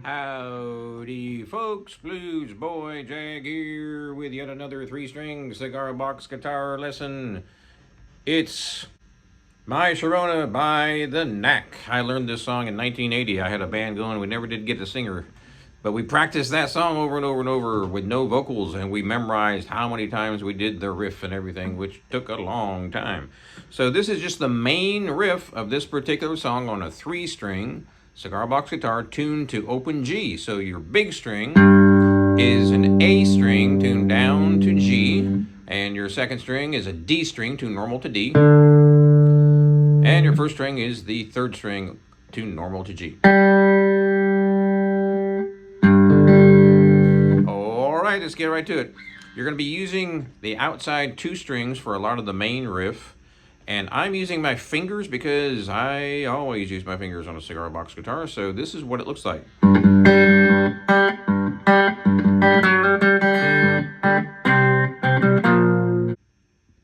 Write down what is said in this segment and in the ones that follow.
Howdy, folks. Bluesboyjag here with yet another three-string cigar box guitar lesson. It's My Sharona by The Knack. I learned this song in 1980. I had a band going. We never did get a singer, but we practiced that song over and over and over with no vocals, and we memorized how many times we did the riff and everything, which took a long time. So this is just the main riff of this particular song on a three-string cigar box guitar tuned to open G. So your big string is an A string tuned down to G, and your second string is a D string tuned normal to D, and your first string is the third string tuned normal to G. Alright, let's get right to it. You're going to be using the outside two strings for a lot of the main riff, and I'm using my fingers because I always use my fingers on a cigar box guitar, so this is what it looks like.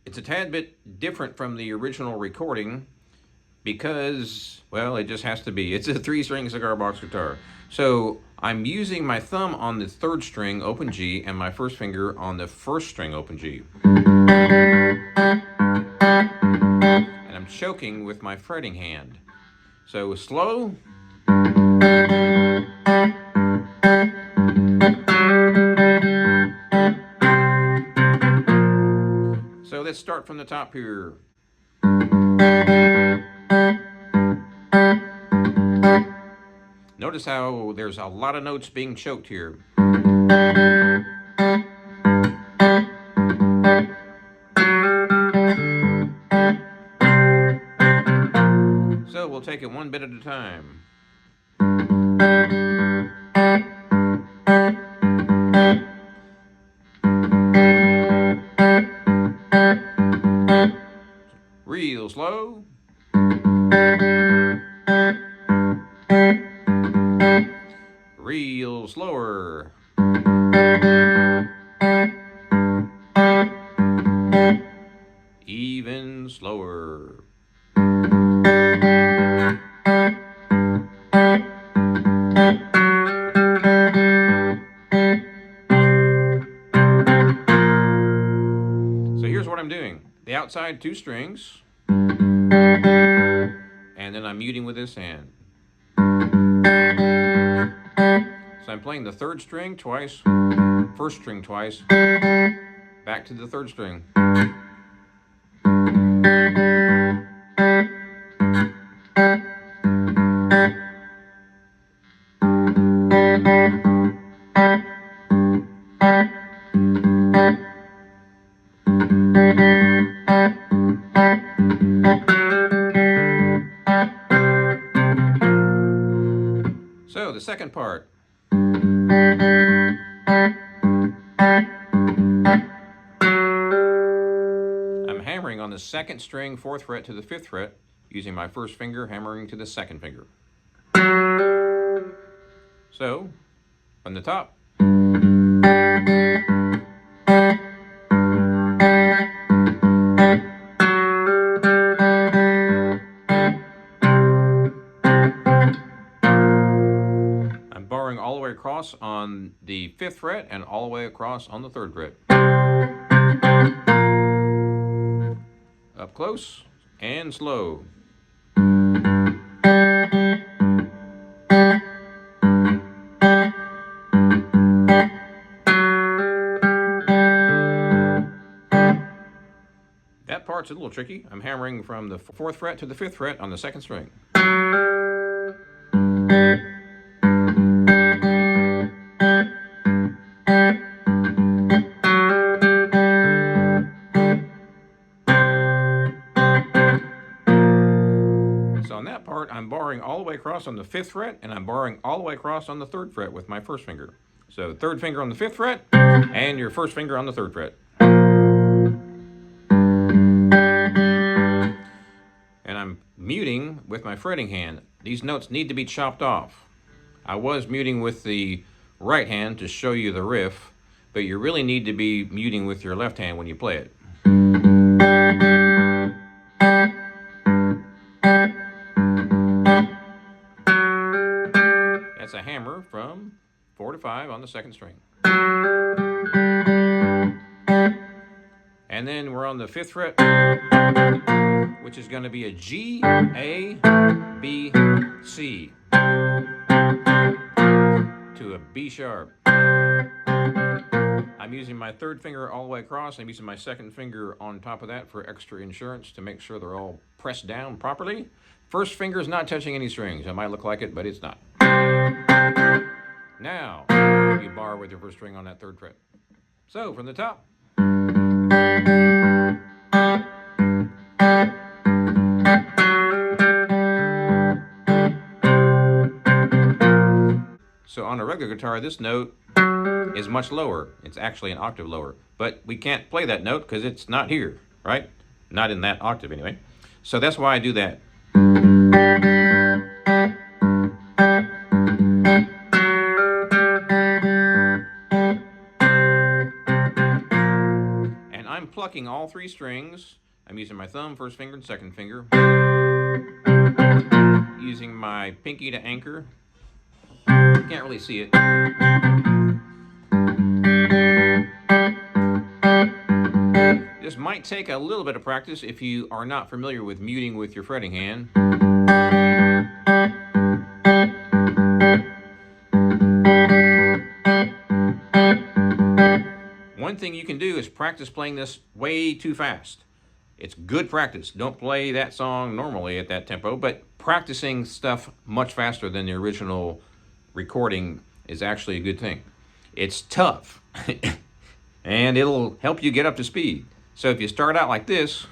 It's a tad bit different from the original recording because, well, it just has to be. It's a three-string cigar box guitar. So I'm using my thumb on the third string, open G, and my first finger on the first string, open G. And I'm choking with my fretting hand. So slow. So let's start from the top here. Notice how there's a lot of notes being choked here. So we'll take it one bit at a time. Real slow. Real slower. Even slower. So here's what I'm doing. The outside two strings, and then I'm muting with this hand. So I'm playing the third string twice, first string twice, back to the third string. So the second part. I'm hammering on the second string, fourth fret to the fifth fret, using my first finger, hammering to the second finger. So, from the top. I'm barring all the way across on the fifth fret and all the way across on the third fret. Up close and slow. That part's a little tricky. I'm hammering from the fourth fret to the fifth fret on the second string. So on that part, I'm barring all the way across across on the 5th fret, and I'm barring all the way across on the 3rd fret with my first finger. So 3rd finger on the 5th fret, and your 1st finger on the 3rd fret. And I'm muting with my fretting hand. These notes need to be chopped off. I was muting with the right hand to show you the riff, but you really need to be muting with your left hand when you play it. That's a hammer from 4 to 5 on the 2nd string. And then we're on the 5th fret, which is going to be a G, A, B, C to a B sharp. I'm using my 3rd finger all the way across. I'm using my 2nd finger on top of that for extra insurance to make sure they're all pressed down properly. 1st finger is not touching any strings. It might look like it, but it's not. Now, you bar with your 1st string on that 3rd fret. So, from the top. So on a regular guitar, this note is much lower. It's actually an octave lower. But we can't play that note because it's not here, right? Not in that octave anyway. So that's why I do that. And I'm plucking all 3 strings. I'm using my thumb, 1st finger, and 2nd finger. Using my pinky to anchor. Can't really see it. This might take a little bit of practice if you are not familiar with muting with your fretting hand. One thing you can do is practice playing this way too fast. It's good practice. Don't play that song normally at that tempo, but practicing stuff much faster than the original recording is actually a good thing. It's tough, and it'll help you get up to speed. So if you start out like this,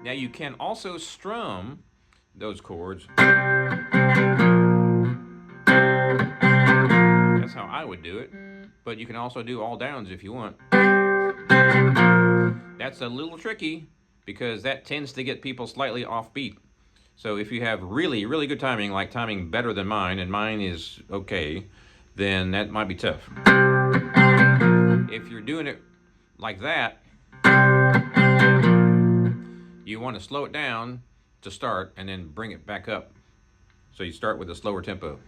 now you can also strum those chords. That's how I would do it, but you can also do all downs if you want. That's a little tricky because that tends to get people slightly off beat. So if you have really, really good timing, like timing better than mine, and mine is okay, then that might be tough. If you're doing it like that, you want to slow it down to start and then bring it back up. So you start with a slower tempo.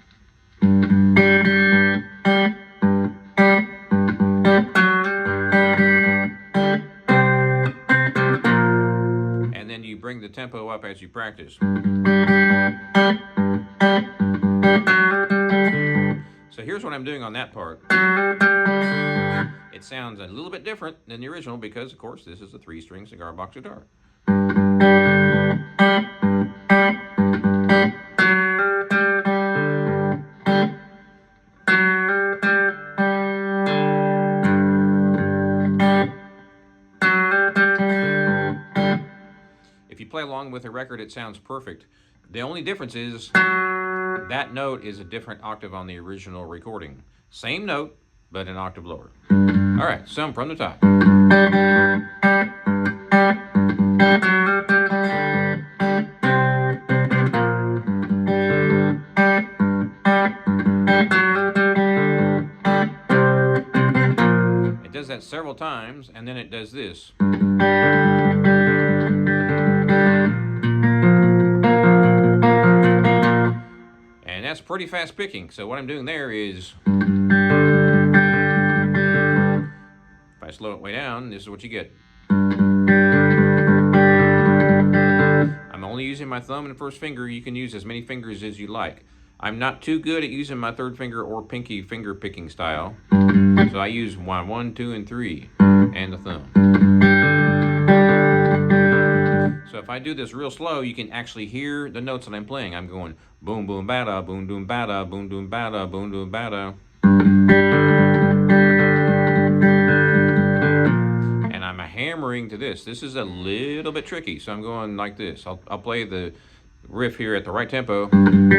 Bring the tempo up as you practice. So here's what I'm doing on that part. It sounds a little bit different than the original because, of course, this is a 3-string cigar box guitar. If you play along with the record, it sounds perfect. The only difference is that note is a different octave on the original recording. Same note, but an octave lower. All right, some from the top. It does that several times, and then it does this. And that's pretty fast picking. So what I'm doing there is, if I slow it way down, this is what you get. I'm only using my thumb and 1st finger. You can use as many fingers as you like. I'm not too good at using my 3rd finger or pinky finger picking style. So I use 1, 2, and 3, and the thumb. So if I do this real slow, you can actually hear the notes that I'm playing. I'm going boom, boom, bada, boom, boom, bada, boom, boom, bada, boom, boom, bada. hammering to this. This is a little bit tricky, so I'm going like this. I'll play the riff here at the right tempo. I'm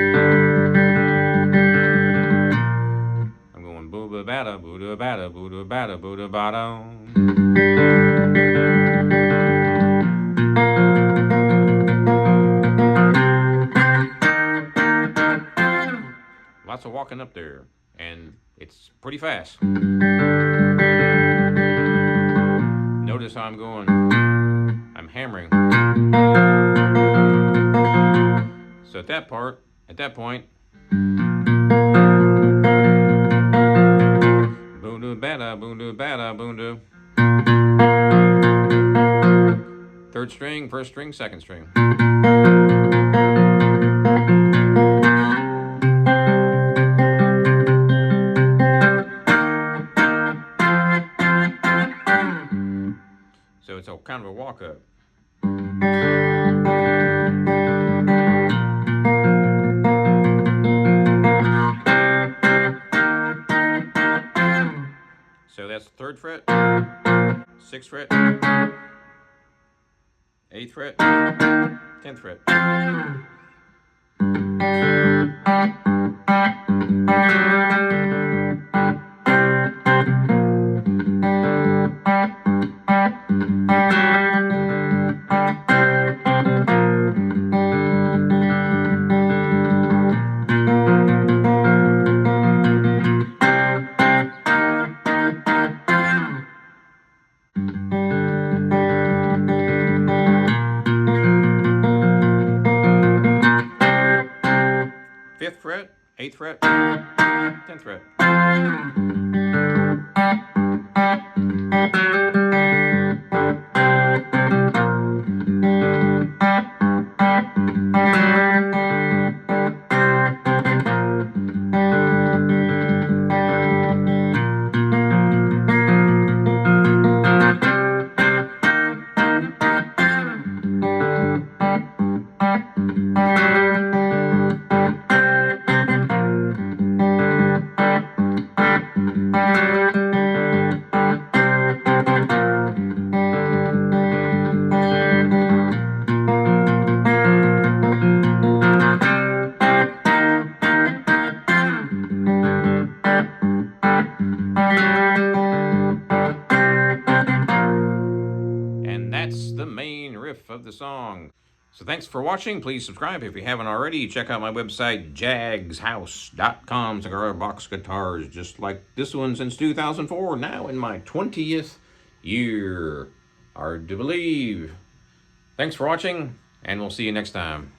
going boo ba bada boo da bada boo da bada boo da bada. Lots of walking up there, and it's pretty fast. Notice how I'm going. I'm hammering. So at that point, boom bada boom bada boom. Third string, first string, second string. So it's a kind of a walk up. So that's the 3rd fret, 6th fret, 8th fret, 10th fret. Fifth fret, 8th fret, 10th fret. And that's the main riff of the song. So thanks for watching. Please subscribe if you haven't already. Check out my website, jagshouse.com. Cigar box guitars, just like this one since 2004. Now in my 20th year. Hard to believe. Thanks for watching, and we'll see you next time.